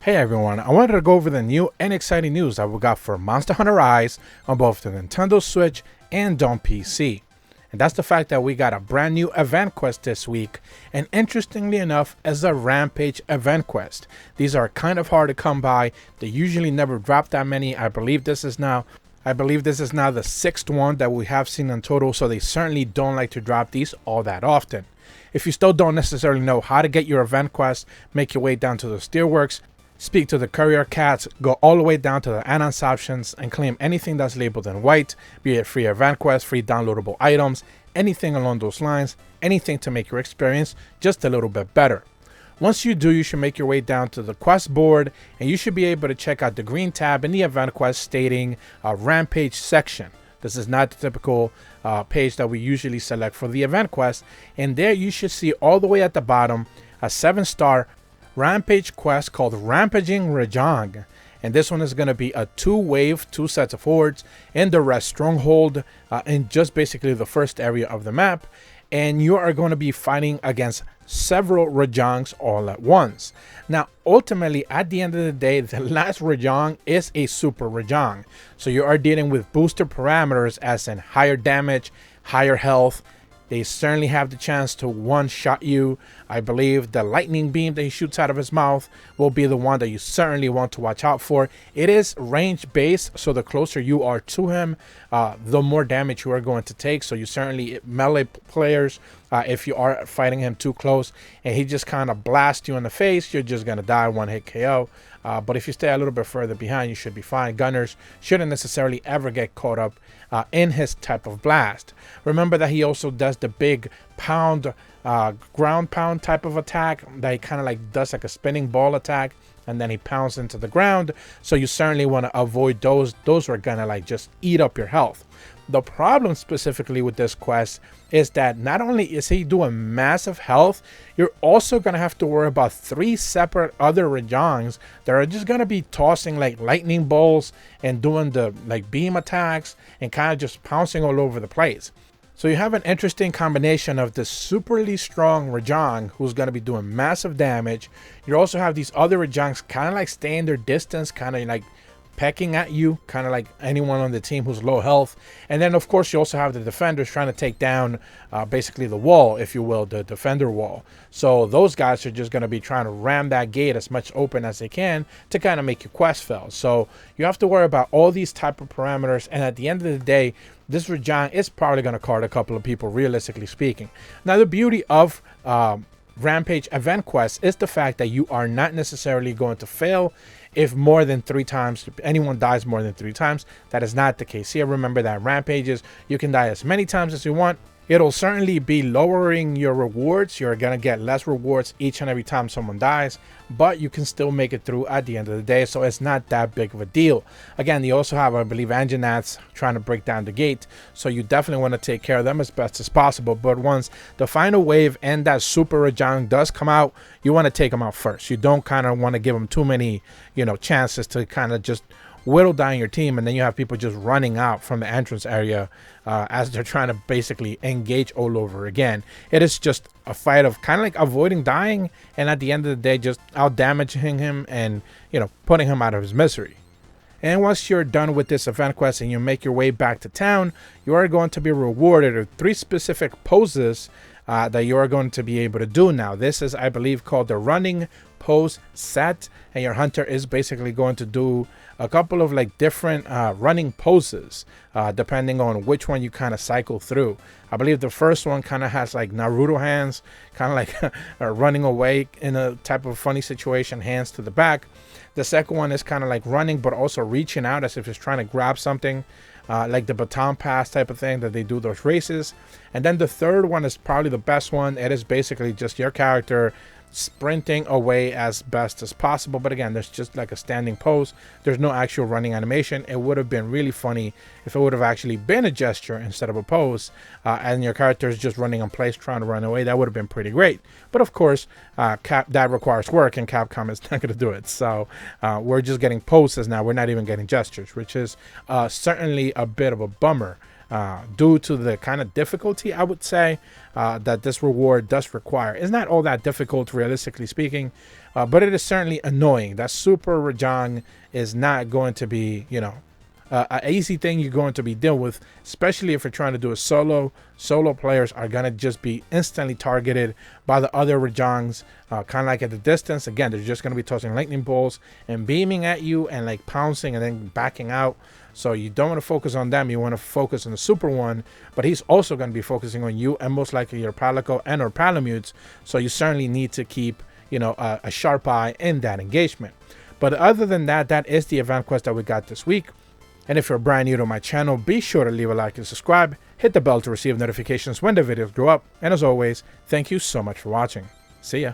Hey everyone, I wanted to go over the new and exciting news that we got for Monster Hunter Rise on both the Nintendo Switch and on PC. And that's the fact that we got a brand new event quest this week, and interestingly enough, as a Rampage event quest. These are kind of hard to come by. They usually never drop that many. I believe this is now the sixth one that we have seen in total, so they certainly don't like to drop these all that often. If you still don't necessarily know how to get your event quest, make your way down to the Steelworks, speak to the courier cats, go all the way down to the announce options and claim anything that's labeled in white, be it free event quest, free downloadable items, anything along those lines, anything to make your experience just a little bit better. Once you do, you should make your way down to the quest board and you should be able to check out the green tab in the event quest stating Rampage section. This is not the typical page that we usually select for the event quest, and there you should see all the way at the bottom a 7-star Rampage quest called Rampaging Rajang, and this one is going to be a 2-wave, 2 sets of hordes in the Rest Stronghold in just basically the first area of the map, and you are going to be fighting against several Rajangs all at once. Now ultimately at the end of the day, the last Rajang is a super Rajang, so you are dealing with booster parameters as in higher damage, higher health. They certainly have the chance to one-shot you. I believe the lightning beam that he shoots out of his mouth will be the one that you certainly want to watch out for. It is range-based, so the closer you are to him, the more damage you are going to take. So you certainly, melee players, if you are fighting him too close and he just kind of blasts you in the face, you're just going to die, one-hit KO. But if you stay a little bit further behind, you should be fine. Gunners shouldn't necessarily ever get caught up in his type of blast. Remember that he also does the big pound, ground pound type of attack that he kind of like does like a spinning ball attack, and then he pounds into the ground. So you certainly want to avoid those. Those are gonna like just eat up your health. The problem specifically with this quest is that not only is he doing massive health, you're also going to have to worry about 3 separate other Rajangs that are just going to be tossing like lightning bolts and doing the like beam attacks and kind of just pouncing all over the place. So you have an interesting combination of this superly strong Rajang who's going to be doing massive damage. You also have these other Rajangs kind of like staying their distance, kind of like pecking at you, kind of like anyone on the team who's low health. And then of course you also have the defenders trying to take down basically the wall, if you will, the defender wall. So those guys are just going to be trying to ram that gate as much open as they can to kind of make your quest fail. So you have to worry about all these type of parameters, and at the end of the day, this Rajang is probably going to card a couple of people, realistically speaking. Now the beauty of Rampage event quest is the fact that you are not necessarily going to fail if more than 3 times anyone dies more than 3 times. That is not the case here. Remember that Rampages, you can die as many times as you want. It'll certainly be lowering your rewards. You're gonna get less rewards each and every time someone dies, but you can still make it through at the end of the day, so it's not that big of a deal. Again, you also have, I believe, Anjanats trying to break down the gate, so you definitely want to take care of them as best as possible. But once the final wave and that super Rajang does come out, you want to take them out first. You don't kind of want to give them too many, chances to kind of just whittle down your team, and then you have people just running out from the entrance area as they're trying to basically engage all over again. It is just a fight of kind of like avoiding dying, and at the end of the day just out damaging him and putting him out of his misery. And once you're done with this event quest and you make your way back to town, you are going to be rewarded with 3 specific poses that you are going to be able to do now. This is, I believe, called the running pose set, and your hunter is basically going to do a couple of like different running poses depending on which one you kind of cycle through. I believe the first one kind of has like Naruto hands, kind of like running away in a type of funny situation, hands to the back. The second one is kind of like running but also reaching out as if it's trying to grab something, like the baton pass type of thing that they do those races. And then the third one is probably the best one. It is basically just your character sprinting away as best as possible, but again, there's just like a standing pose. There's no actual running animation. It would have been really funny if it would have actually been a gesture instead of a pose, and your character is just running in place trying to run away. That would have been pretty great, but of course that requires work, and Capcom is not going to do it. So we're just getting poses now. We're not even getting gestures, which is certainly a bit of a bummer. due to the kind of difficulty, I would say, that this reward does require. It's not all that difficult, realistically speaking, but it is certainly annoying. That Super Rajang is not going to be, you know, an easy thing you're going to be dealing with, especially if you're trying to do a solo. Solo players are going to just be instantly targeted by the other Rajangs, kind of like at the distance. Again, they're just going to be tossing lightning bolts and beaming at you and like pouncing and then backing out. So you don't want to focus on them. You want to focus on the super one, but he's also going to be focusing on you and most likely your Palico and or Palamutes. So you certainly need to keep, you know, a sharp eye in that engagement. But other than that, that is the event quest that we got this week. And if you're brand new to my channel, be sure to leave a like and subscribe. Hit the bell to receive notifications when the videos go up. And as always, thank you so much for watching. See ya.